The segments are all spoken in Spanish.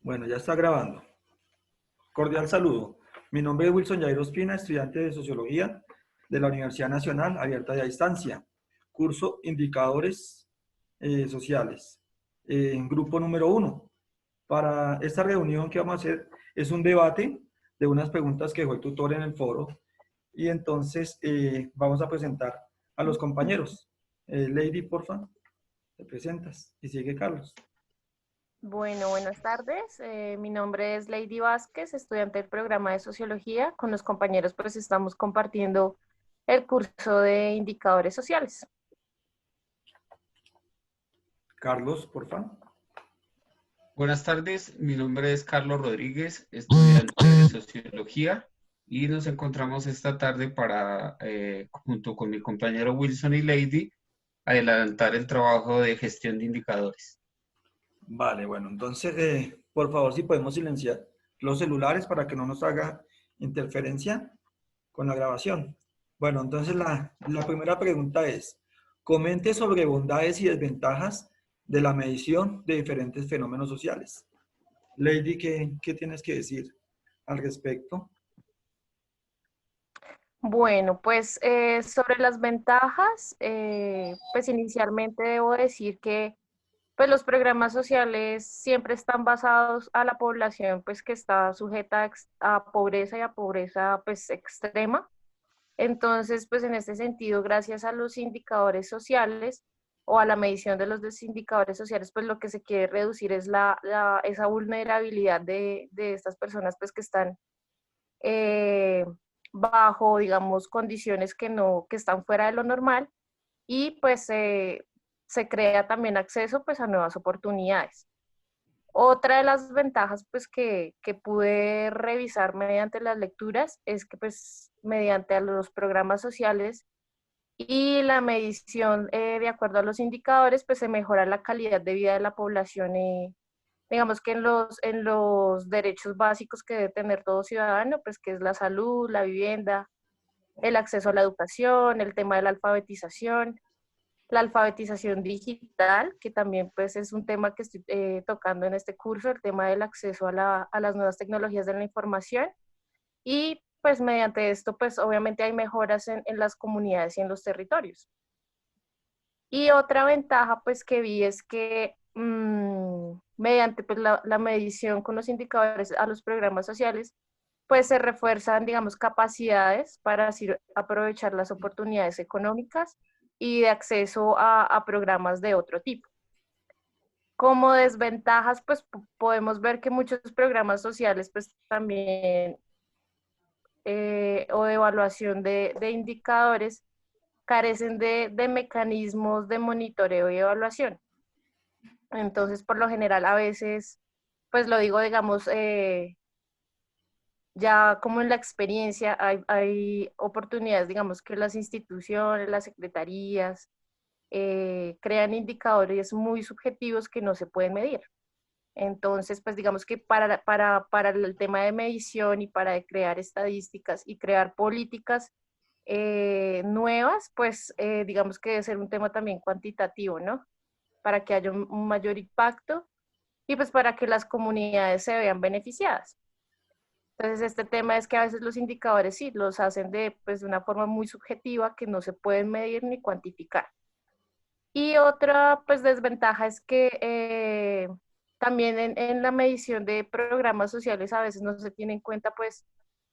Bueno, ya está grabando. Cordial saludo. Mi nombre es Wilson Jairo Ospina, estudiante de Sociología de la Universidad Nacional Abierta de a Distancia. Curso Indicadores Sociales. Grupo número 1. Para esta reunión que vamos a hacer es un debate de unas preguntas que dejó el tutor en el foro. Y entonces vamos a presentar a los compañeros. Lady, porfa, te presentas. Y sigue Carlos. Bueno, buenas tardes. Mi nombre es Lady Vázquez, estudiante del programa de Sociología. Con los compañeros pues estamos compartiendo el curso de indicadores sociales. Carlos, porfa. Buenas tardes, mi nombre es Carlos Rodríguez, estudiante de Sociología, y nos encontramos esta tarde para, junto con mi compañero Wilson y Lady, adelantar el trabajo de gestión de indicadores. Vale, bueno, entonces, por favor, si podemos silenciar los celulares para que no nos haga interferencia con la grabación. Bueno, entonces la primera pregunta es, comente sobre bondades y desventajas de la medición de diferentes fenómenos sociales. Lady, ¿qué tienes que decir al respecto? Bueno, pues sobre las ventajas, pues inicialmente debo decir que pues los programas sociales siempre están basados a la población pues que está sujeta a pobreza y a pobreza pues extrema. Entonces, pues en este sentido, gracias a los indicadores sociales o a la medición de los indicadores sociales, pues lo que se quiere reducir es esa vulnerabilidad de estas personas pues que están eh, bajo, digamos, condiciones que están fuera de lo normal y pues se crea también acceso pues a nuevas oportunidades. Otra de las ventajas pues que pude revisar mediante las lecturas es que pues mediante los programas sociales y la medición de acuerdo a los indicadores pues se mejora la calidad de vida de la población, digamos que en los derechos básicos que debe tener todo ciudadano, pues que es la salud, la vivienda, el acceso a la educación, el tema de la alfabetización digital, que también pues es un tema que estoy tocando en este curso, el tema del acceso a las nuevas tecnologías de la información. Y pues mediante esto pues obviamente hay mejoras en las comunidades y en los territorios. Y otra ventaja pues que vi es que mediante pues, la medición con los indicadores a los programas sociales, pues se refuerzan, digamos, capacidades para así aprovechar las oportunidades económicas y de acceso a programas de otro tipo. Como desventajas, pues podemos ver que muchos programas sociales, pues también, o de evaluación de indicadores, carecen de mecanismos de monitoreo y evaluación. Entonces, por lo general, a veces, pues lo digo, digamos, ya como en la experiencia hay oportunidades, digamos, que las instituciones, las secretarías, crean indicadores muy subjetivos que no se pueden medir. Entonces, pues digamos que para el tema de medición y para crear estadísticas y crear políticas nuevas, pues digamos que debe ser un tema también cuantitativo, ¿no? Para que haya un mayor impacto y pues para que las comunidades se vean beneficiadas. Entonces, este tema es que a veces los indicadores sí los hacen pues, de una forma muy subjetiva que no se pueden medir ni cuantificar. Y otra pues desventaja es que también en la medición de programas sociales a veces no se tiene en cuenta pues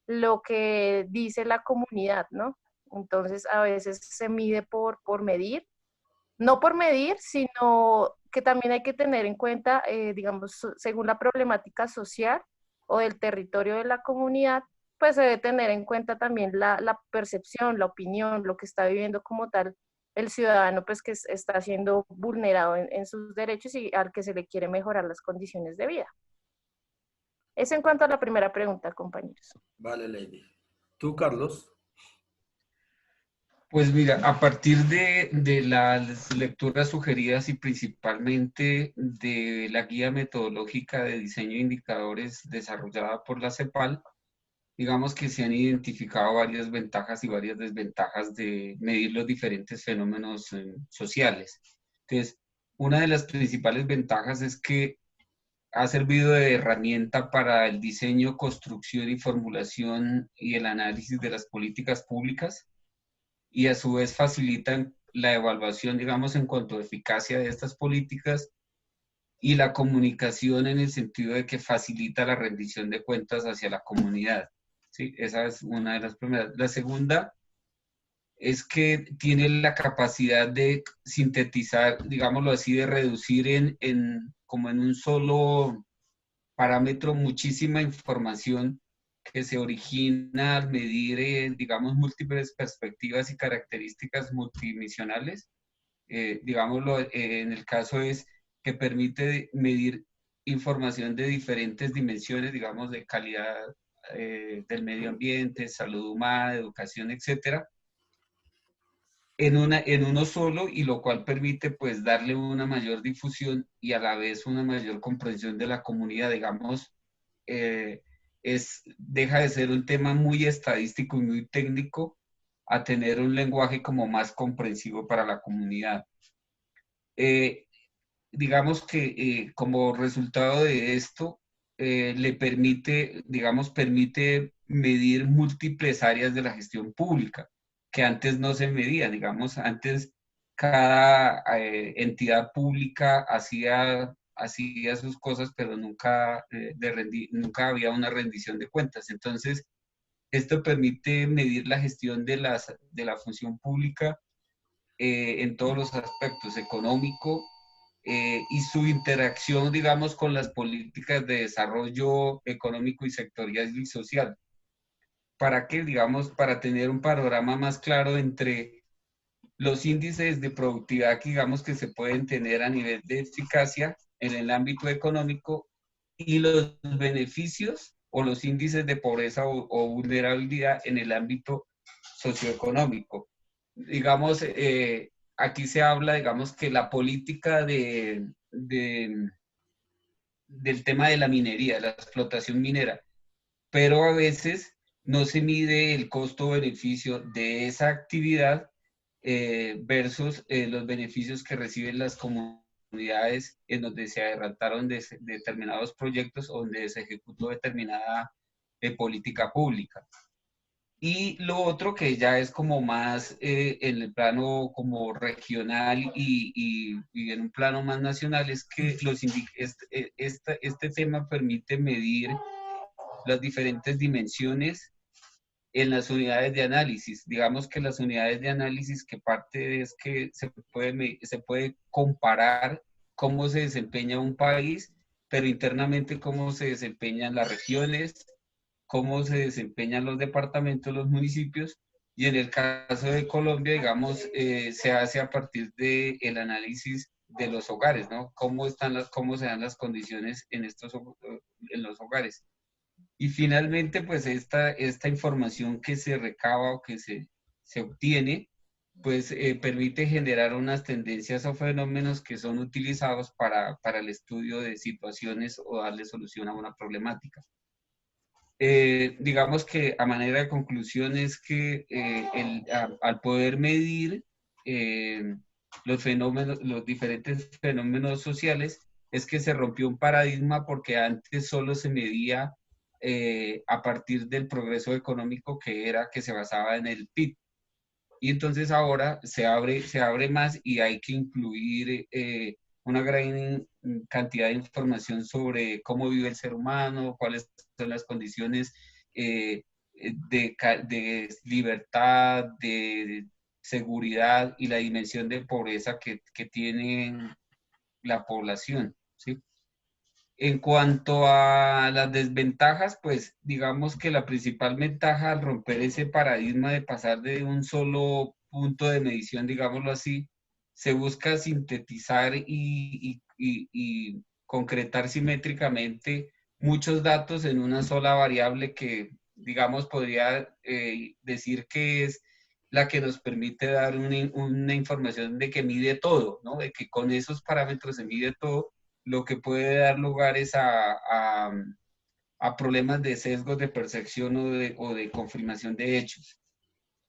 lo que dice la comunidad, ¿no? Entonces a veces se mide por medir, no por medir, sino que también hay que tener en cuenta, digamos, según la problemática social o del territorio de la comunidad, pues se debe tener en cuenta también la percepción, la opinión, lo que está viviendo como tal el ciudadano, pues que está siendo vulnerado en sus derechos y al que se le quiere mejorar las condiciones de vida. Eso en cuanto a la primera pregunta, compañeros. Vale, Lady. ¿Tú, Carlos? Pues mira, a partir de las lecturas sugeridas y principalmente de la guía metodológica de diseño de indicadores desarrollada por la CEPAL, digamos que se han identificado varias ventajas y varias desventajas de medir los diferentes fenómenos sociales. Entonces, una de las principales ventajas es que ha servido de herramienta para el diseño, construcción y formulación y el análisis de las políticas públicas, y a su vez facilitan la evaluación, digamos, en cuanto a eficacia de estas políticas, y la comunicación en el sentido de que facilita la rendición de cuentas hacia la comunidad. ¿Sí? Esa es una de las primeras. La segunda es que tiene la capacidad de sintetizar, digámoslo así, de reducir como en un solo parámetro muchísima información que se origina al medir, digamos, múltiples perspectivas y características multidimensionales. Digámoslo, en el caso es que permite medir información de diferentes dimensiones, digamos, de calidad del medio ambiente, salud humana, educación, etcétera, en uno solo, y lo cual permite pues darle una mayor difusión y a la vez una mayor comprensión de la comunidad, digamos, deja de ser un tema muy estadístico y muy técnico a tener un lenguaje como más comprensivo para la comunidad. Digamos que como resultado de esto, le permite, digamos, permite medir múltiples áreas de la gestión pública que antes no se medían. Digamos, antes cada entidad pública hacía sus cosas, pero nunca, nunca había una rendición de cuentas. Entonces, esto permite medir la gestión de la función pública en todos los aspectos, económico, y su interacción, digamos, con las políticas de desarrollo económico y sectorial y social. ¿Para qué? Digamos, para tener un panorama más claro entre los índices de productividad que, digamos, que se pueden tener a nivel de eficacia en el ámbito económico y los beneficios o los índices de pobreza o vulnerabilidad en el ámbito socioeconómico. Digamos, aquí se habla, digamos, que la política del tema de la minería, de la explotación minera, pero a veces no se mide el costo-beneficio de esa actividad versus los beneficios que reciben las comunidades en donde se adelantaron determinados proyectos o donde se ejecutó determinada política pública. Y lo otro que ya es como más en el plano como regional y en un plano más nacional es que este tema permite medir las diferentes dimensiones en las unidades de análisis. Digamos que las unidades de análisis, que parte es que se puede comparar cómo se desempeña un país, pero internamente cómo se desempeñan las regiones, cómo se desempeñan los departamentos, los municipios, y en el caso de Colombia, digamos, se hace a partir del análisis de los hogares, ¿no? Cómo se dan las condiciones en los hogares. Y finalmente, pues esta información que se recaba o que se obtiene, pues permite generar unas tendencias o fenómenos que son utilizados para el estudio de situaciones o darle solución a una problemática. Digamos que a manera de conclusión es que al poder medir los diferentes fenómenos sociales, es que se rompió un paradigma porque antes solo se medía a partir del progreso económico que se basaba en el PIB. Y entonces ahora se abre más y hay que incluir una gran cantidad de información sobre cómo vive el ser humano, cuáles son las condiciones de libertad, de seguridad y la dimensión de pobreza que tiene la población, ¿sí? En cuanto a las desventajas, pues digamos que la principal ventaja al romper ese paradigma de pasar de un solo punto de medición, digámoslo así, se busca sintetizar y concretar simétricamente muchos datos en una sola variable que, digamos, podría decir que es la que nos permite dar una información de que mide todo, ¿no? De que con esos parámetros se mide todo, lo que puede dar lugar es a problemas de sesgos de percepción o de confirmación de hechos.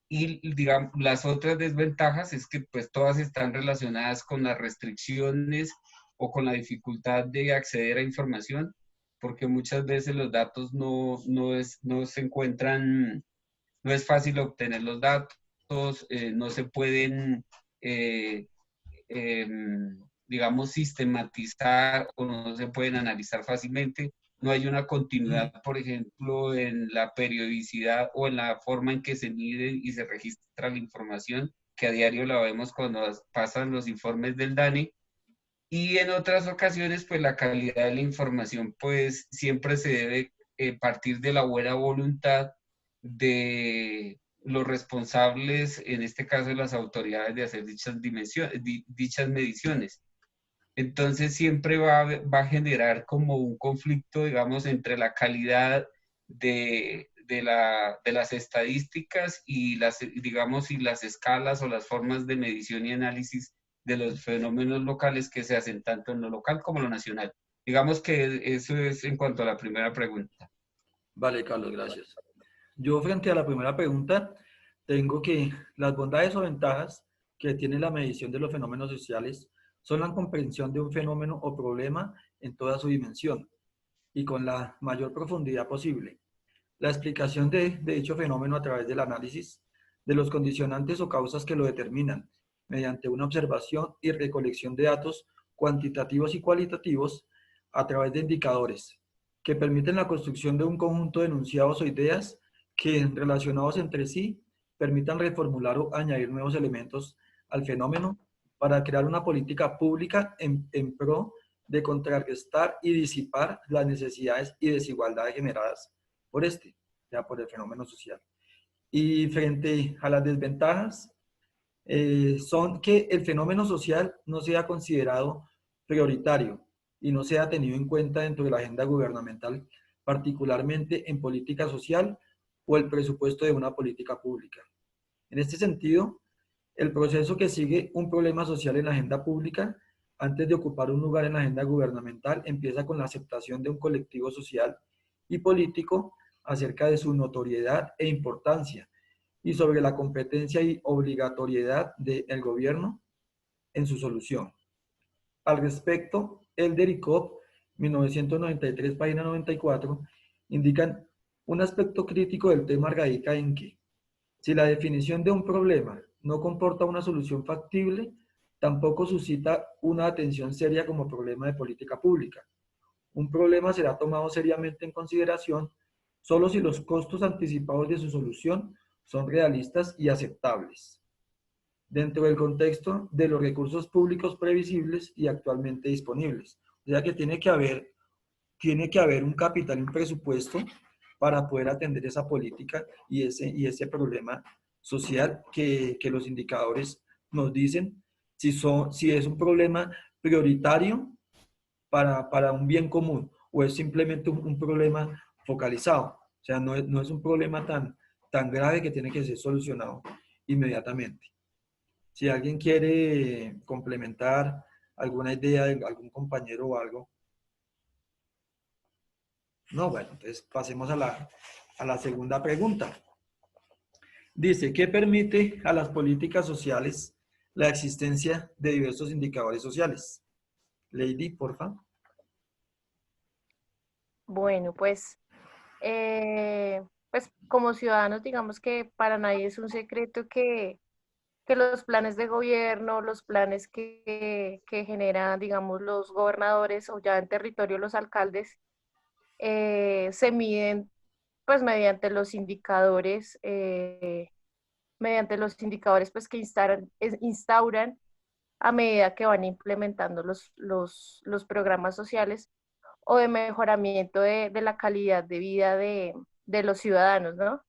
Y digamos, las otras desventajas es que pues todas están relacionadas con las restricciones o con la dificultad de acceder a información, porque muchas veces los datos no se encuentran, no es fácil obtener los datos, no se pueden, eh, digamos, sistematizar o no se pueden analizar fácilmente. No hay una continuidad, por ejemplo, en la periodicidad o en la forma en que se mide y se registra la información, que a diario la vemos cuando pasan los informes del DANE. Y en otras ocasiones, pues la calidad de la información, pues siempre se debe partir de la buena voluntad de los responsables, en este caso de las autoridades, de hacer dichas mediciones. Entonces siempre va a generar como un conflicto, digamos, entre la calidad de las estadísticas y digamos, y las escalas o las formas de medición y análisis de los fenómenos locales que se hacen tanto en lo local como en lo nacional. Digamos que eso es en cuanto a la primera pregunta. Vale, Carlos, gracias. Yo frente a la primera pregunta, tengo que las bondades o ventajas que tiene la medición de los fenómenos sociales son la comprensión de un fenómeno o problema en toda su dimensión y con la mayor profundidad posible. La explicación de dicho fenómeno a través del análisis de los condicionantes o causas que lo determinan, mediante una observación y recolección de datos cuantitativos y cualitativos a través de indicadores, que permiten la construcción de un conjunto de enunciados o ideas que, relacionados entre sí, permitan reformular o añadir nuevos elementos al fenómeno para crear una política pública en pro de contrarrestar y disipar las necesidades y desigualdades generadas por ya por el fenómeno social. Y frente a las desventajas, son que el fenómeno social no sea considerado prioritario y no sea tenido en cuenta dentro de la agenda gubernamental, particularmente en política social o el presupuesto de una política pública. En este sentido, el proceso que sigue un problema social en la agenda pública, antes de ocupar un lugar en la agenda gubernamental, empieza con la aceptación de un colectivo social y político acerca de su notoriedad e importancia y sobre la competencia y obligatoriedad del gobierno en su solución. Al respecto, Elder y Kopp, 1993, página 94, indican un aspecto crítico del tema radica en que, si la definición de un problema no comporta una solución factible, tampoco suscita una atención seria como problema de política pública. Un problema será tomado seriamente en consideración solo si los costos anticipados de su solución son realistas y aceptables, dentro del contexto de los recursos públicos previsibles y actualmente disponibles. O sea que tiene que haber un capital, un presupuesto para poder atender esa política y ese problema social que los indicadores nos dicen si es un problema prioritario para un bien común o es simplemente un problema focalizado. O sea, no es un problema tan grave que tiene que ser solucionado inmediatamente. Si alguien quiere complementar alguna idea de algún compañero o algo. No, bueno, entonces pasemos a la segunda pregunta. Dice, ¿qué permite a las políticas sociales la existencia de diversos indicadores sociales? Lady, por favor. Bueno, pues como ciudadanos, digamos que para nadie es un secreto que los planes de gobierno, los planes que generan, digamos, los gobernadores o ya en territorio los alcaldes, se miden pues mediante los indicadores pues que instauran a medida que van implementando los programas sociales o de mejoramiento de la calidad de vida de los ciudadanos, ¿no?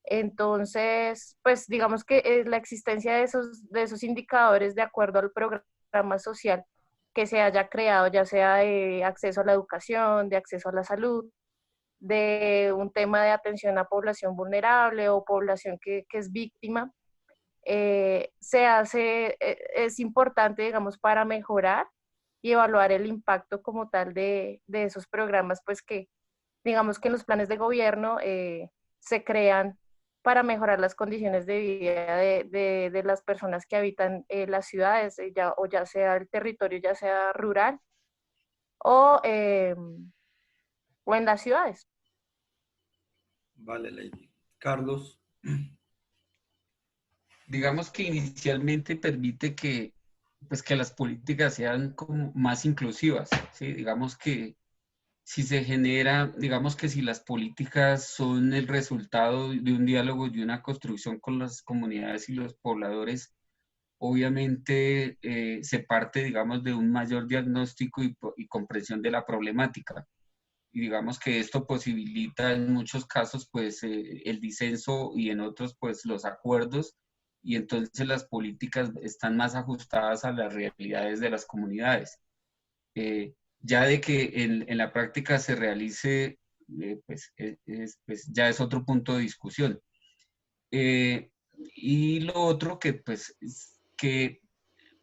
Entonces, pues digamos que la existencia de esos indicadores de acuerdo al programa social que se haya creado, ya sea de acceso a la educación, de acceso a la salud, de un tema de atención a población vulnerable o población que es víctima, es importante, digamos, para mejorar y evaluar el impacto como tal de esos programas, pues que digamos que los planes de gobierno se crean para mejorar las condiciones de vida de las personas que habitan las ciudades, o ya sea el territorio, ya sea rural o, o en las ciudades. Vale, Lady. Carlos. Digamos que inicialmente permite que, pues, que las políticas sean como más inclusivas, ¿sí? Digamos que si se genera, digamos que si las políticas son el resultado de un diálogo y una construcción con las comunidades y los pobladores, obviamente se parte, digamos, de un mayor diagnóstico y comprensión de la problemática. Y digamos que esto posibilita en muchos casos, pues, el disenso y en otros, pues, los acuerdos. Y entonces las políticas están más ajustadas a las realidades de las comunidades. Ya de que en la práctica se realice, pues, pues, ya es otro punto de discusión. Y lo otro que, pues, es que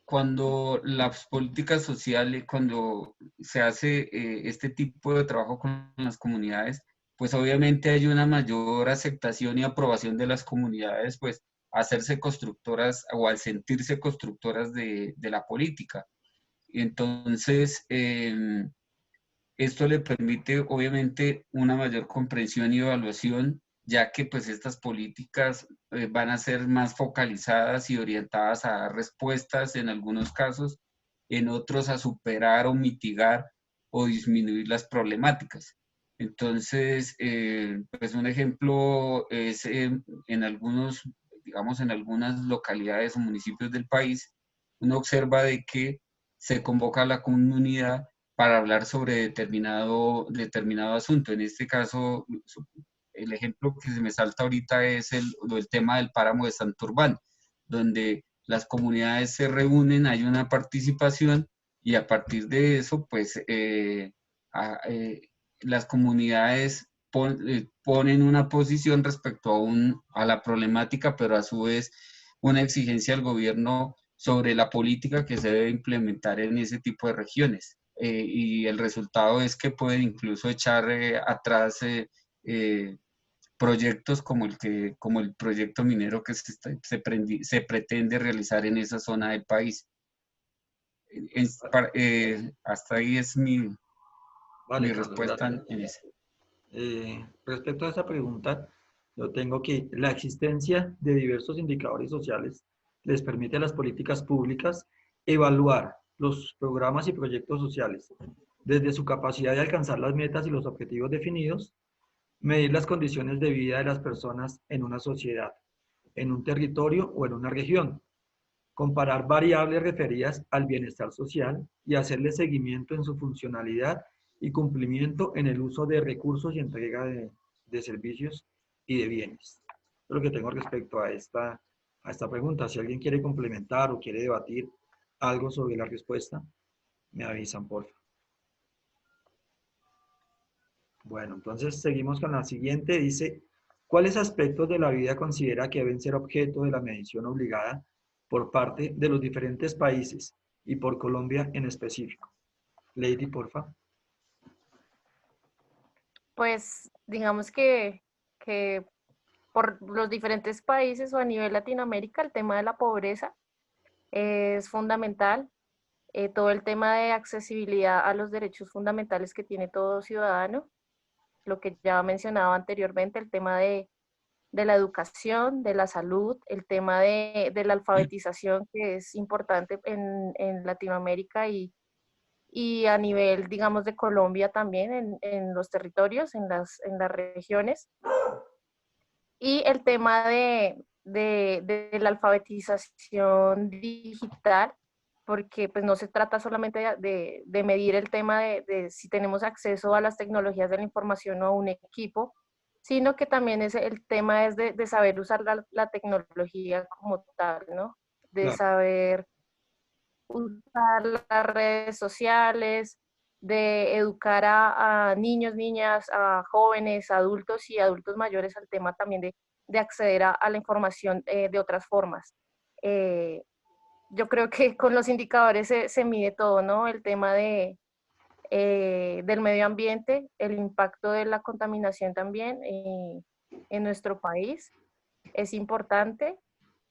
cuando las políticas sociales, cuando se hace este tipo de trabajo con las comunidades, pues obviamente hay una mayor aceptación y aprobación de las comunidades, pues, a hacerse constructoras o al sentirse constructoras de la política. Entonces, esto le permite obviamente una mayor comprensión y evaluación, ya que pues estas políticas van a ser más focalizadas y orientadas a dar respuestas en algunos casos, en otros a superar o mitigar o disminuir las problemáticas. Entonces, pues un ejemplo es en algunos, digamos, en algunas localidades o municipios del país, uno observa de que se convoca a la comunidad para hablar sobre determinado asunto. En este caso, el ejemplo que se me salta ahorita es el tema del páramo de Santurbán, donde las comunidades se reúnen, hay una participación y a partir de eso, pues, las comunidades ponen una posición respecto a la problemática, pero a su vez una exigencia al gobierno sobre la política que se debe implementar en ese tipo de regiones. Y el resultado es que pueden incluso echar atrás proyectos como el proyecto minero que se pretende realizar en esa zona del país. Hasta ahí es Vale, mi Carlos, respuesta gracias. en eso. Respecto a esa pregunta, yo tengo que la existencia de diversos indicadores sociales les permite a las políticas públicas evaluar los programas y proyectos sociales desde su capacidad de alcanzar las metas y los objetivos definidos, medir las condiciones de vida de las personas en una sociedad, en un territorio o en una región, comparar variables referidas al bienestar social y hacerle seguimiento en su funcionalidad y cumplimiento en el uso de recursos y entrega de servicios y de bienes. Es lo que tengo respecto a esta pregunta. Si alguien quiere complementar o quiere debatir algo sobre la respuesta, me avisan, por favor. Bueno, entonces seguimos con la siguiente. Dice, ¿cuáles aspectos de la vida considera que deben ser objeto de la medición obligada por parte de los diferentes países y por Colombia en específico? Lady, porfa. Pues digamos que por los diferentes países o a nivel Latinoamérica, el tema de la pobreza es fundamental. Todo el tema de accesibilidad a los derechos fundamentales que tiene todo ciudadano, lo que ya mencionaba anteriormente, el tema de la educación, de la salud, el tema de la alfabetización, que es importante en Latinoamérica y a nivel, digamos, de Colombia también, en los territorios, en las regiones. Y el tema de la alfabetización digital, porque pues no se trata solamente de medir el tema de si tenemos acceso a las tecnologías de la información o a un equipo, sino que también es, el tema es de saber usar la tecnología como tal, ¿no? De Claro, saber usar las redes sociales, de educar a niños, niñas, a jóvenes, adultos y adultos mayores al tema también de acceder a la información de otras formas. Eh, yo creo que con los indicadores se mide todo, ¿no? El tema del medio ambiente, el impacto de la contaminación también en nuestro país es importante.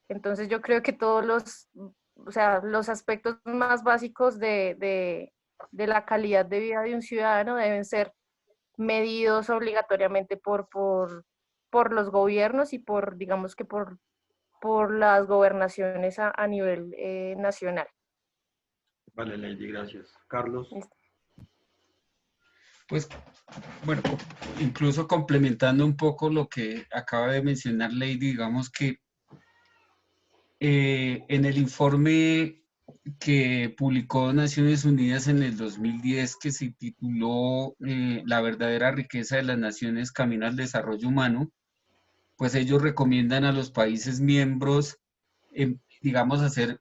Entonces yo creo que todos los, o sea, los aspectos más básicos de la calidad de vida de un ciudadano deben ser medidos obligatoriamente por los gobiernos y por, digamos que por las gobernaciones a nivel nacional. Vale, Lady, gracias. Carlos. Listo. Pues, bueno, incluso complementando un poco lo que acaba de mencionar Lady, digamos que en el informe que publicó Naciones Unidas en el 2010, que se tituló La verdadera riqueza de las naciones, camino al desarrollo humano, pues ellos recomiendan a los países miembros, digamos, hacer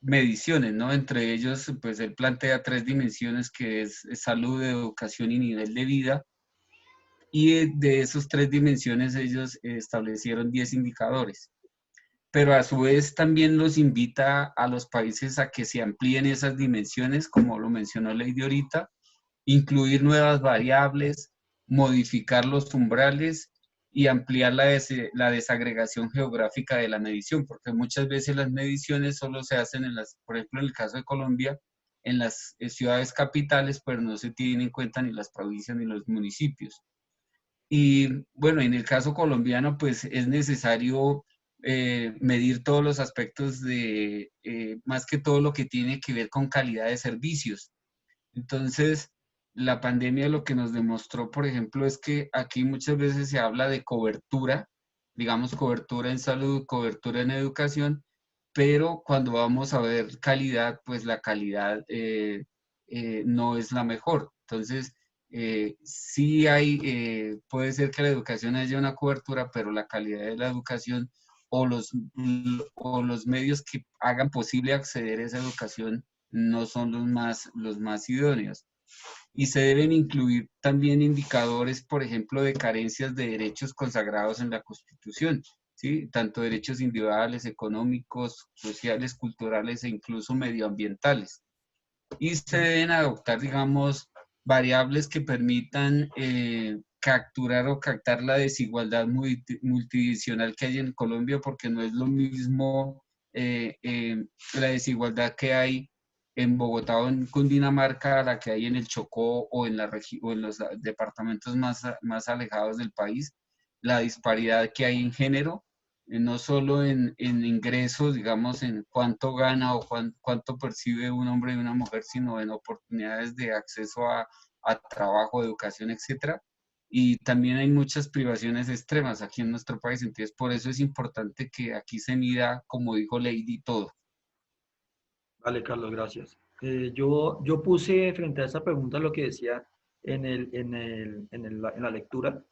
mediciones, ¿no? Entre ellos, pues él plantea 3 dimensiones, que es salud, educación y nivel de vida. Y de esos 3 dimensiones ellos establecieron 10 indicadores. Pero a su vez también los invita a los países a que se amplíen esas dimensiones, como lo mencionó Lady ahorita, incluir nuevas variables, modificar los umbrales y ampliar la desagregación geográfica de la medición, porque muchas veces las mediciones solo se hacen por ejemplo, en el caso de Colombia, en las ciudades capitales, pero no se tienen en cuenta ni las provincias ni los municipios. Y bueno, en el caso colombiano, pues es necesario medir todos los aspectos más que todo lo que tiene que ver con calidad de servicios. Entonces, la pandemia lo que nos demostró, por ejemplo, es que aquí muchas veces se habla de cobertura, digamos cobertura en salud, cobertura en educación, pero cuando vamos a ver calidad, pues la calidad no es la mejor. Entonces, sí puede ser que la educación haya una cobertura, pero la calidad de la educación o los medios que hagan posible acceder a esa educación no son los más idóneos. Y se deben incluir también indicadores, por ejemplo, de carencias de derechos consagrados en la Constitución, ¿sí? Tanto derechos individuales, económicos, sociales, culturales e incluso medioambientales. Y se deben adoptar, digamos, variables que permitan capturar o captar la desigualdad multidimensional que hay en Colombia, porque no es lo mismo la desigualdad que hay en Bogotá o en Cundinamarca a la que hay en el Chocó o en los departamentos más alejados del país. La disparidad que hay en género, no solo en ingresos, digamos, en cuánto gana o cuánto percibe un hombre y una mujer, sino en oportunidades de acceso a trabajo, educación, etcétera. Y también hay muchas privaciones extremas aquí en nuestro país, entonces por eso es importante que aquí se mida, como dijo Lady, todo. Vale, Carlos, gracias. Yo puse frente a esa pregunta lo que decía en la lectura,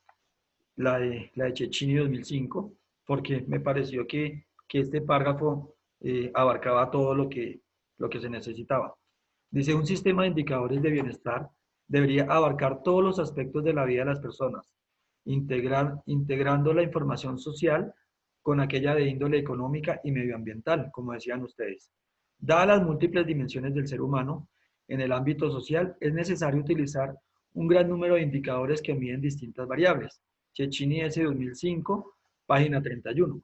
la de Cecchini 2005, porque me pareció que este párrafo abarcaba todo lo que se necesitaba. Dice, un sistema de indicadores de bienestar debería abarcar todos los aspectos de la vida de las personas, integrando la información social con aquella de índole económica y medioambiental, como decían ustedes. Dadas las múltiples dimensiones del ser humano, en el ámbito social es necesario utilizar un gran número de indicadores que miden distintas variables. Cecchini S. 2005, página 31.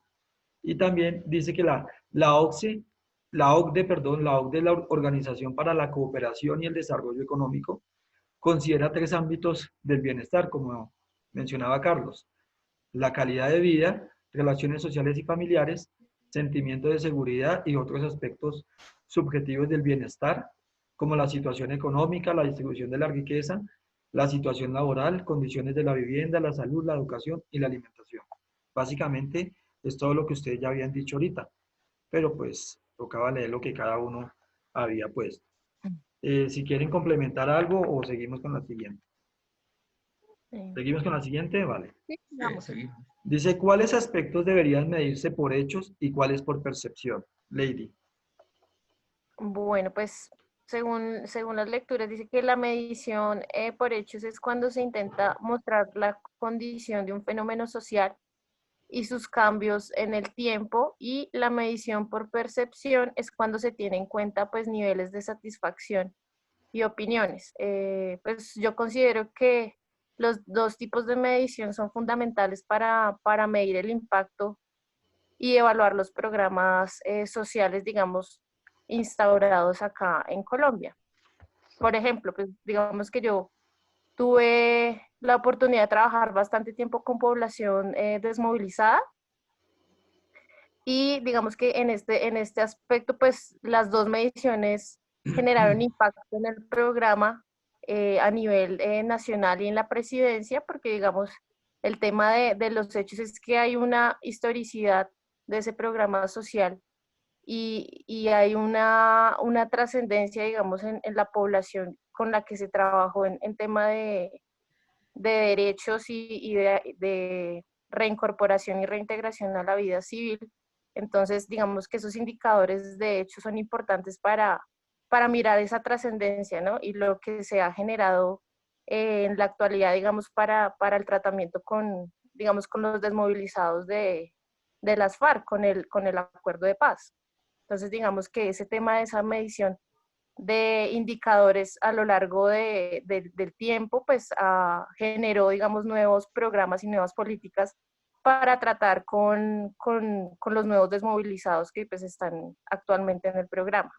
Y también dice que la OCDE, la Organización para la Cooperación y el Desarrollo Económico, considera 3 ámbitos del bienestar, como mencionaba Carlos: la calidad de vida, relaciones sociales y familiares, sentimiento de seguridad y otros aspectos subjetivos del bienestar, como la situación económica, la distribución de la riqueza, la situación laboral, condiciones de la vivienda, la salud, la educación y la alimentación. Básicamente es todo lo que ustedes ya habían dicho ahorita, pero pues tocaba leer lo que cada uno había puesto. Si quieren complementar algo o seguimos con la siguiente. ¿Seguimos con la siguiente? Vale. Sí, vamos. Seguimos. Dice, ¿cuáles aspectos deberían medirse por hechos y cuáles por percepción? Lady. Bueno, pues según las lecturas dice que la medición por hechos es cuando se intenta mostrar la condición de un fenómeno social y sus cambios en el tiempo, y la medición por percepción es cuando se tiene en cuenta pues niveles de satisfacción y opiniones. Pues yo considero que los 2 tipos de medición son fundamentales para medir el impacto y evaluar los programas sociales, digamos, instaurados acá en Colombia. Por ejemplo, pues digamos que yo tuve la oportunidad de trabajar bastante tiempo con población desmovilizada y digamos que en este aspecto, pues las dos mediciones generaron impacto en el programa a nivel nacional y en la presidencia, porque digamos, el tema de los hechos es que hay una historicidad de ese programa social y hay una trascendencia, digamos, en la población con la que se trabajó en tema de derechos y de reincorporación y reintegración a la vida civil. Entonces, digamos que esos indicadores de hecho son importantes para mirar esa trascendencia, ¿no? Y lo que se ha generado en la actualidad, digamos, para el tratamiento con, digamos, con los desmovilizados de las FARC, con el acuerdo de paz. Entonces, digamos que ese tema de esa medición de indicadores a lo largo del tiempo, pues generó, digamos, nuevos programas y nuevas políticas para tratar con los nuevos desmovilizados que pues están actualmente en el programa.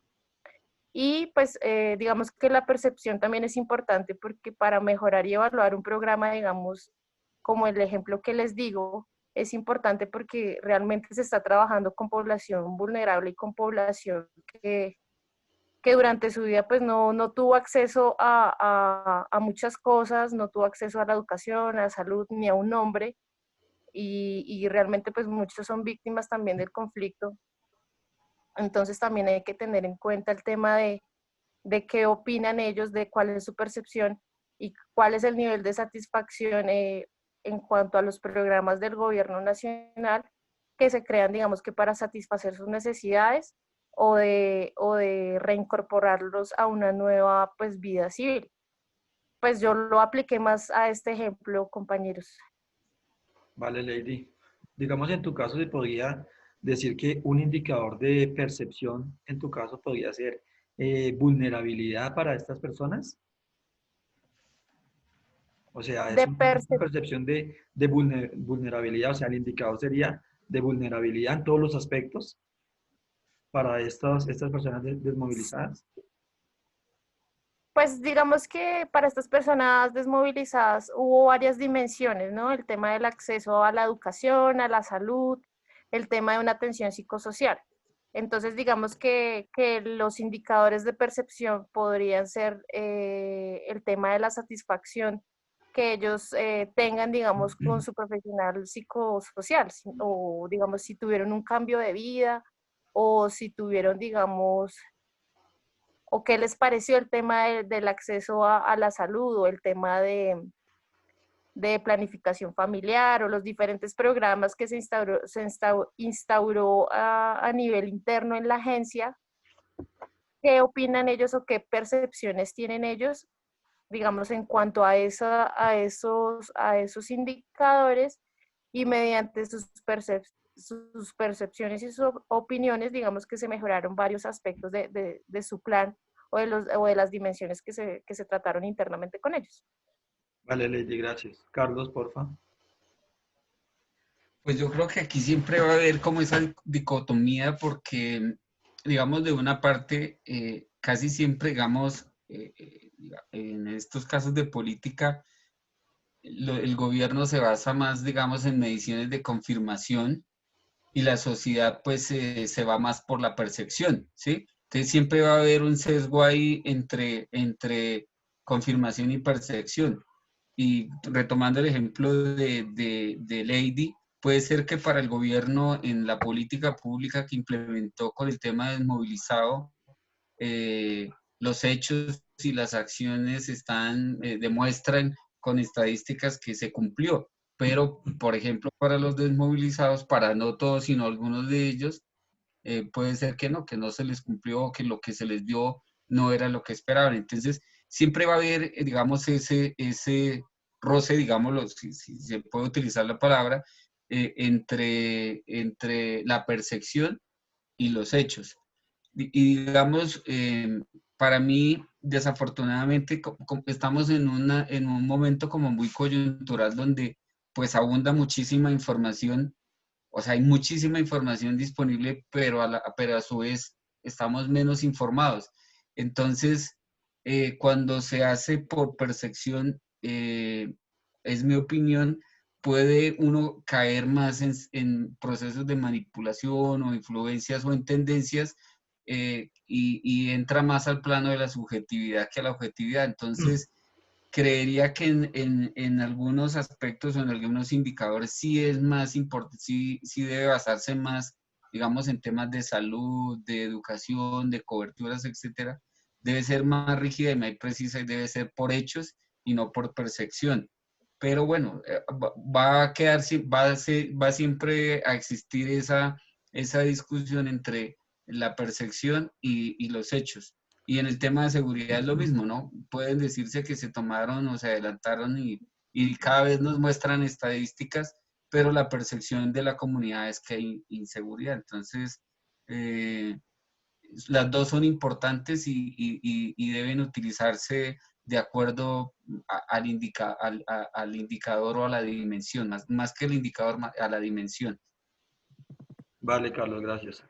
Y pues digamos que la percepción también es importante porque para mejorar y evaluar un programa, digamos, como el ejemplo que les digo, es importante porque realmente se está trabajando con población vulnerable y con población que durante su vida pues no tuvo acceso a muchas cosas, no tuvo acceso a la educación, a la salud, ni a un nombre, y realmente pues muchos son víctimas también del conflicto. Entonces también hay que tener en cuenta el tema de qué opinan ellos, de cuál es su percepción y cuál es el nivel de satisfacción en cuanto a los programas del gobierno nacional que se crean, digamos que para satisfacer sus necesidades o de reincorporarlos a una nueva pues vida civil. Pues yo lo apliqué más a este ejemplo, compañeros. Vale, Lady. Digamos, en tu caso se podría decir que un indicador de percepción, en tu caso, podría ser vulnerabilidad para estas personas. O sea, es De una percepción de vulnerabilidad, o sea, el indicador sería de vulnerabilidad en todos los aspectos para estas personas desmovilizadas. Pues digamos que para estas personas desmovilizadas hubo varias dimensiones, ¿no? El tema del acceso a la educación, a la salud, el tema de una atención psicosocial. Entonces, digamos que los indicadores de percepción podrían ser el tema de la satisfacción que ellos tengan, digamos, con su profesional psicosocial, o digamos, si tuvieron un cambio de vida, o si tuvieron, digamos, o qué les pareció el tema del acceso a la salud o el tema de planificación familiar o los diferentes programas que instauró a nivel interno en la agencia. ¿Qué opinan ellos o qué percepciones tienen ellos, digamos, en cuanto a esos indicadores y mediante sus percepciones y sus opiniones, digamos que se mejoraron varios aspectos de su plan o de las dimensiones que se trataron internamente con ellos? Vale, Lady, gracias. Carlos, porfa. Pues yo creo que aquí siempre va a haber como esa dicotomía porque, digamos, de una parte, casi siempre, digamos, en estos casos de política, el gobierno se basa más, digamos, en mediciones de confirmación y la sociedad pues se va más por la percepción, ¿sí? Entonces siempre va a haber un sesgo ahí entre confirmación y percepción. Y retomando el ejemplo de Lady, puede ser que para el gobierno en la política pública que implementó con el tema desmovilizado, los hechos y las acciones demuestran con estadísticas que se cumplió. Pero, por ejemplo, para los desmovilizados, para no todos, sino algunos de ellos, puede ser que no se les cumplió, que lo que se les dio no era lo que esperaban. Entonces, siempre va a haber, digamos, ese roce, digámoslo, si se puede utilizar la palabra, entre la percepción y los hechos. Y digamos, para mí, desafortunadamente, estamos en un momento como muy coyuntural donde pues abunda muchísima información, o sea, hay muchísima información disponible, pero a su vez estamos menos informados. Entonces, cuando se hace por percepción, es mi opinión, puede uno caer más en procesos de manipulación o influencias o en tendencias, y entra más al plano de la subjetividad que a la objetividad. Entonces, creería que en algunos aspectos o en algunos indicadores sí es más importante, sí debe basarse más, digamos, en temas de salud, de educación, de coberturas, etcétera. Debe ser más rígida y más precisa y debe ser por hechos y no por percepción. Pero bueno, va a quedar, va siempre a existir esa discusión entre la percepción y los hechos. Y en el tema de seguridad es lo mismo, ¿no? Pueden decirse que se tomaron o se adelantaron y cada vez nos muestran estadísticas, pero la percepción de la comunidad es que hay inseguridad. Entonces, las dos son importantes y deben utilizarse de acuerdo al indicador o a la dimensión, más que el indicador, a la dimensión. Vale, Carlos, gracias.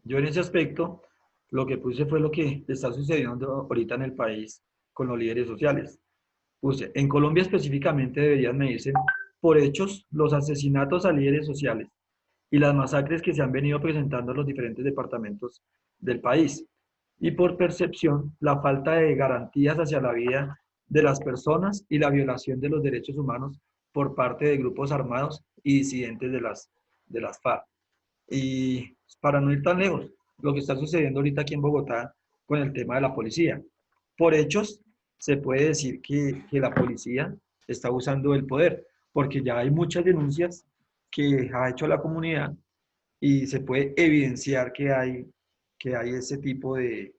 Yo en ese aspecto, lo que puse fue lo que está sucediendo ahorita en el país con los líderes sociales. Puse, en Colombia específicamente deberían medirse por hechos los asesinatos a líderes sociales y las masacres que se han venido presentando en los diferentes departamentos del país. Y por percepción, la falta de garantías hacia la vida de las personas y la violación de los derechos humanos por parte de grupos armados y disidentes de las FARC. Y para no ir tan lejos, lo que está sucediendo ahorita aquí en Bogotá con el tema de la policía. Por hechos, se puede decir que la policía está usando el poder, porque ya hay muchas denuncias que ha hecho la comunidad y se puede evidenciar que hay ese tipo de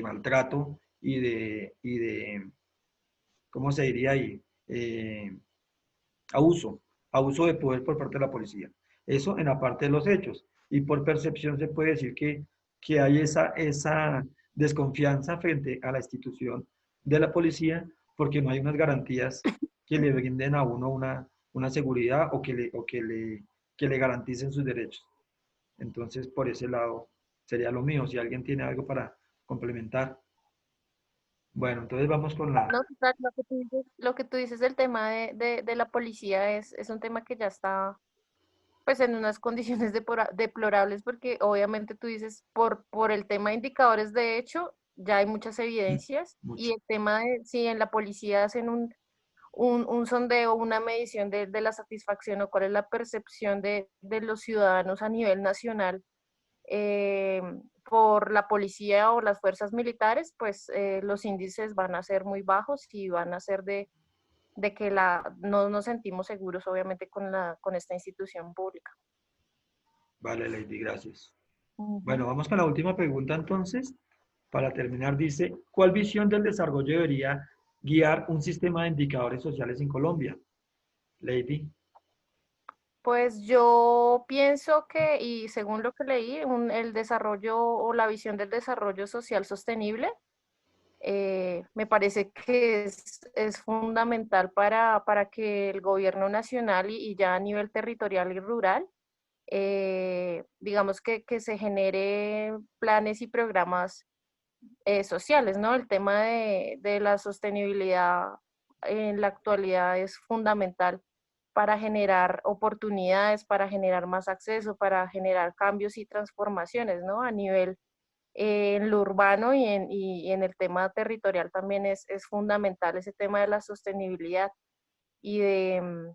maltrato y de, ¿cómo se diría ahí? Abuso, abuso de poder por parte de la policía. Eso en la parte de los hechos. Y por percepción se puede decir que hay esa desconfianza frente a la institución de la policía porque no hay unas garantías que le brinden a uno una seguridad o que le garanticen sus derechos. Entonces, por ese lado sería lo mío. Si alguien tiene algo para complementar. Bueno, entonces vamos con la... No, total, lo que tú dices del tema de la policía es un tema que ya está pues en unas condiciones deplorables porque obviamente tú dices por el tema de indicadores de hecho ya hay muchas evidencias y Mucho. el tema de si en la policía hacen un sondeo, una medición de la satisfacción o cuál es la percepción de los ciudadanos a nivel nacional eh, por la policía o las fuerzas militares, pues los índices van a ser muy bajos y van a ser de que no nos sentimos seguros, obviamente, con esta institución pública. Vale, Lady, gracias. Ujú. Bueno, vamos con la última pregunta entonces. Para terminar, dice, ¿cuál visión del desarrollo debería guiar un sistema de indicadores sociales en Colombia? Lady. Pues yo pienso que, y según lo que leí, el desarrollo o la visión del desarrollo social sostenible me parece que es fundamental para que el gobierno nacional y ya a nivel territorial y rural, digamos que se genere planes y programas sociales, ¿no? El tema de la sostenibilidad en la actualidad es fundamental para generar oportunidades, para generar más acceso, para generar cambios y transformaciones, ¿no? A nivel en lo urbano y en el tema territorial también es fundamental ese tema de la sostenibilidad y de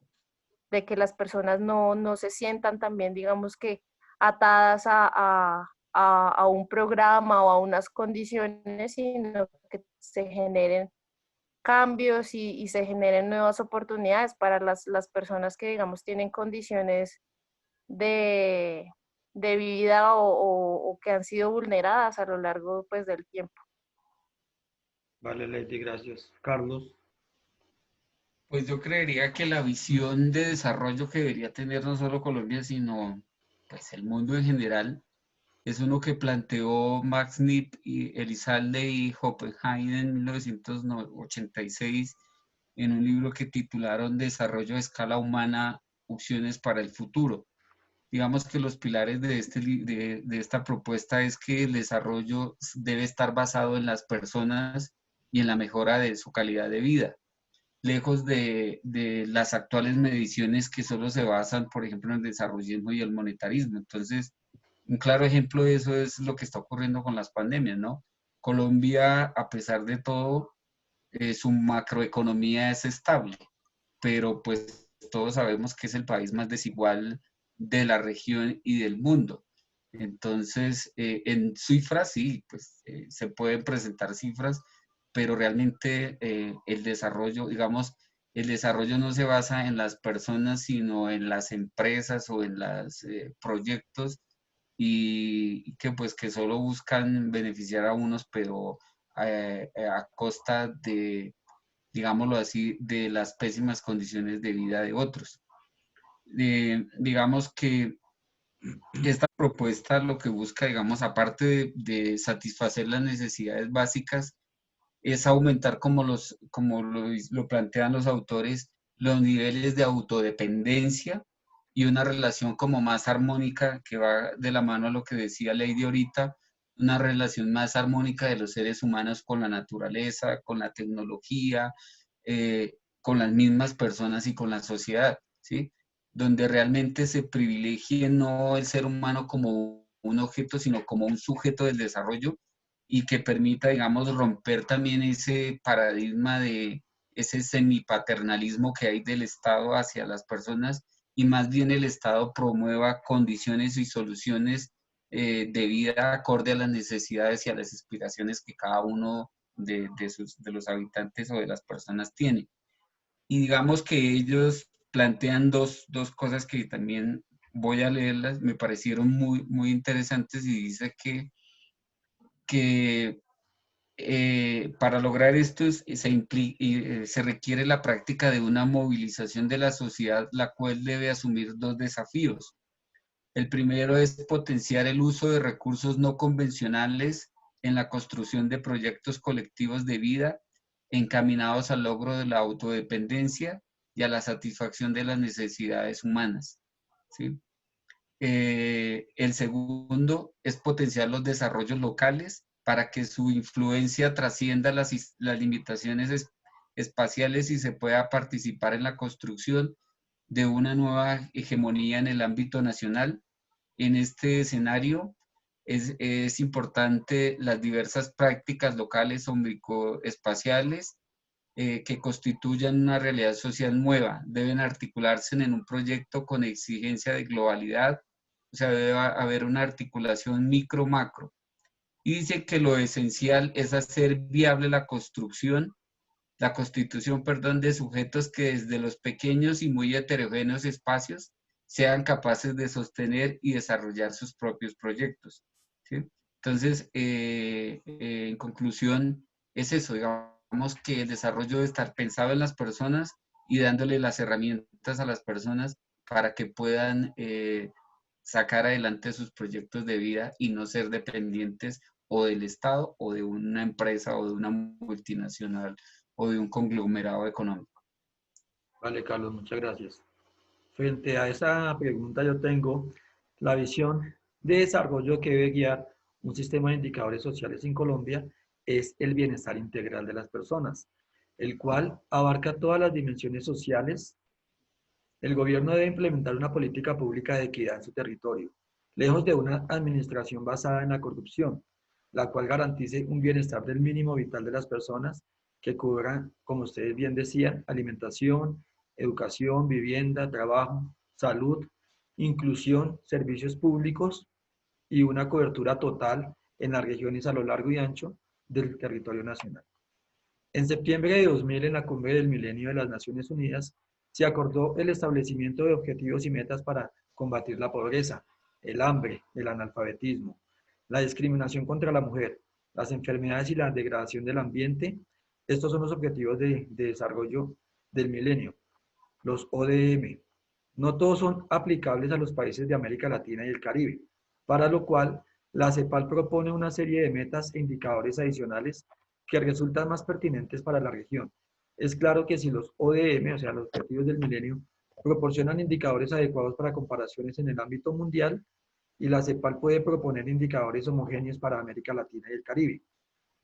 que las personas no se sientan también, digamos que, atadas a un programa o a unas condiciones, sino que se generen cambios y se generen nuevas oportunidades para las personas que, digamos, tienen condiciones de, de vida o que han sido vulneradas a lo largo pues, del tiempo. Vale, Lady, gracias. Carlos. Pues yo creería que la visión de desarrollo que debería tener no solo Colombia, sino pues el mundo en general, es uno que planteó Max Nipp y Elizalde y Oppenheim en 1986 en un libro que titularon Desarrollo a escala humana, opciones para el futuro. Digamos que los pilares de esta propuesta es que el desarrollo debe estar basado en las personas y en la mejora de su calidad de vida, lejos de las actuales mediciones que solo se basan, por ejemplo, en el desarrollismo y el monetarismo. Entonces, un claro ejemplo de eso es lo que está ocurriendo con las pandemias, ¿no? Colombia, a pesar de todo, su macroeconomía es estable, pero pues todos sabemos que es el país más desigual de la región y del mundo. Entonces, en cifras sí, pues se pueden presentar cifras, pero realmente el desarrollo, digamos, el desarrollo no se basa en las personas, sino en las empresas o en los proyectos y que pues que solo buscan beneficiar a unos, pero a costa de, digámoslo así, de las pésimas condiciones de vida de otros. Digamos que esta propuesta lo que busca, digamos, aparte de satisfacer las necesidades básicas, es aumentar, como lo plantean los autores, los niveles de autodependencia y una relación como más armónica que va de la mano a lo que decía Lady ahorita, una relación más armónica de los seres humanos con la naturaleza, con la tecnología, con las mismas personas y con la sociedad, ¿sí? Donde realmente se privilegie no el ser humano como un objeto, sino como un sujeto del desarrollo y que permita, digamos, romper también ese paradigma de ese semipaternalismo que hay del Estado hacia las personas y más bien el Estado promueva condiciones y soluciones de vida acorde a las necesidades y a las aspiraciones que cada uno de los habitantes o de las personas tiene. Y digamos que ellos plantean dos cosas que también voy a leerlas, me parecieron muy interesantes y dice que para lograr esto se requiere la práctica de una movilización de la sociedad, la cual debe asumir dos desafíos. El primero es potenciar el uso de recursos no convencionales en la construcción de proyectos colectivos de vida encaminados al logro de la autodependencia y a la satisfacción de las necesidades humanas, ¿sí? El segundo es potenciar los desarrollos locales para que su influencia trascienda las limitaciones espaciales y se pueda participar en la construcción de una nueva hegemonía en el ámbito nacional. En este escenario es importante las diversas prácticas locales o microespaciales que constituyan una realidad social nueva. Deben articularse en un proyecto con exigencia de globalidad, o sea, debe haber una articulación micro-macro. Y dice que lo esencial es hacer viable la constitución, de sujetos que desde los pequeños y muy heterogéneos espacios sean capaces de sostener y desarrollar sus propios proyectos, ¿sí? Entonces, en conclusión, es eso, digamos que el desarrollo debe estar pensado en las personas y dándole las herramientas a las personas para que puedan sacar adelante sus proyectos de vida y no ser dependientes o del Estado o de una empresa o de una multinacional o de un conglomerado económico. Vale, Carlos, muchas gracias. Frente a esa pregunta yo tengo la visión de desarrollo que debe guiar un sistema de indicadores sociales en Colombia es el bienestar integral de las personas, el cual abarca todas las dimensiones sociales. El gobierno debe implementar una política pública de equidad en su territorio, lejos de una administración basada en la corrupción, la cual garantice un bienestar del mínimo vital de las personas que cubran, como ustedes bien decían, alimentación, educación, vivienda, trabajo, salud, inclusión, servicios públicos y una cobertura total en las regiones a lo largo y ancho del territorio nacional. En septiembre de 2000, en la Cumbre del Milenio de las Naciones Unidas, se acordó el establecimiento de objetivos y metas para combatir la pobreza, el hambre, el analfabetismo, la discriminación contra la mujer, las enfermedades y la degradación del ambiente. Estos son los objetivos de desarrollo del milenio, los ODM. No todos son aplicables a los países de América Latina y el Caribe, para lo cual la CEPAL propone una serie de metas e indicadores adicionales que resultan más pertinentes para la región. Es claro que si los ODM, o sea, los Objetivos del Milenio, proporcionan indicadores adecuados para comparaciones en el ámbito mundial, y la CEPAL puede proponer indicadores homogéneos para América Latina y el Caribe.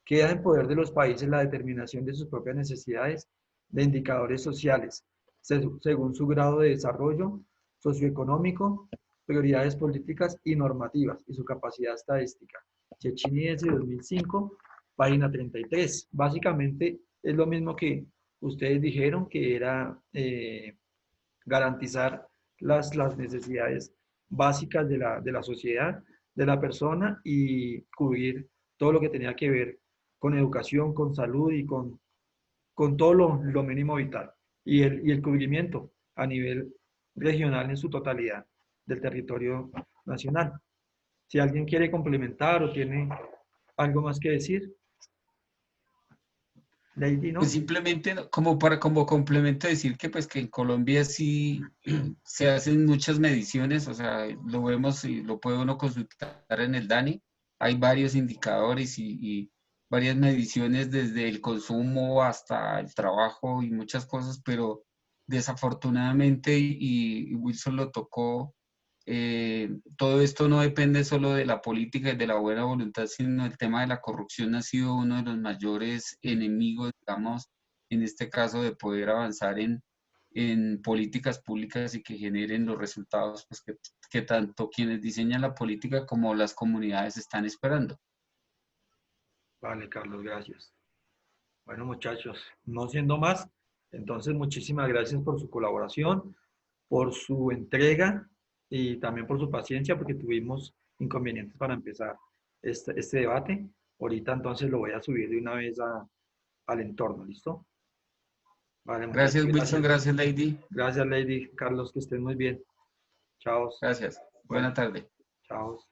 Queda en poder de los países la determinación de sus propias necesidades de indicadores sociales, según su grado de desarrollo socioeconómico, prioridades políticas y normativas y su capacidad estadística. Cecchini 2005, página 33. Básicamente es lo mismo que ustedes dijeron, que era garantizar las necesidades básicas de la sociedad, de la persona, y cubrir todo lo que tenía que ver con educación, con salud y con todo lo mínimo vital. Y el cubrimiento a nivel regional en su totalidad del territorio nacional. Si alguien quiere complementar o tiene algo más que decir, Lady, Pues ¿no? simplemente como complemento decir que pues que en Colombia sí se hacen muchas mediciones, o sea, lo vemos y lo puede uno consultar en el DANI. Hay varios indicadores y varias mediciones desde el consumo hasta el trabajo y muchas cosas, pero desafortunadamente, y Wilson lo tocó, todo esto no depende solo de la política y de la buena voluntad, sino el tema de la corrupción ha sido uno de los mayores enemigos, digamos, en este caso de poder avanzar en políticas públicas y que generen los resultados pues, que tanto quienes diseñan la política como las comunidades están esperando. Vale, Carlos, gracias. Bueno, muchachos, no siendo más, entonces muchísimas gracias por su colaboración, por su entrega y también por su paciencia, porque tuvimos inconvenientes para empezar este debate. Ahorita entonces lo voy a subir de una vez al entorno, ¿listo? Vale, muchachos, Gracias, Wilson. gracias. Gracias, Lady. Gracias, Lady. Carlos, que estén muy bien. Chao. Gracias. Bueno, Buena tarde. chao.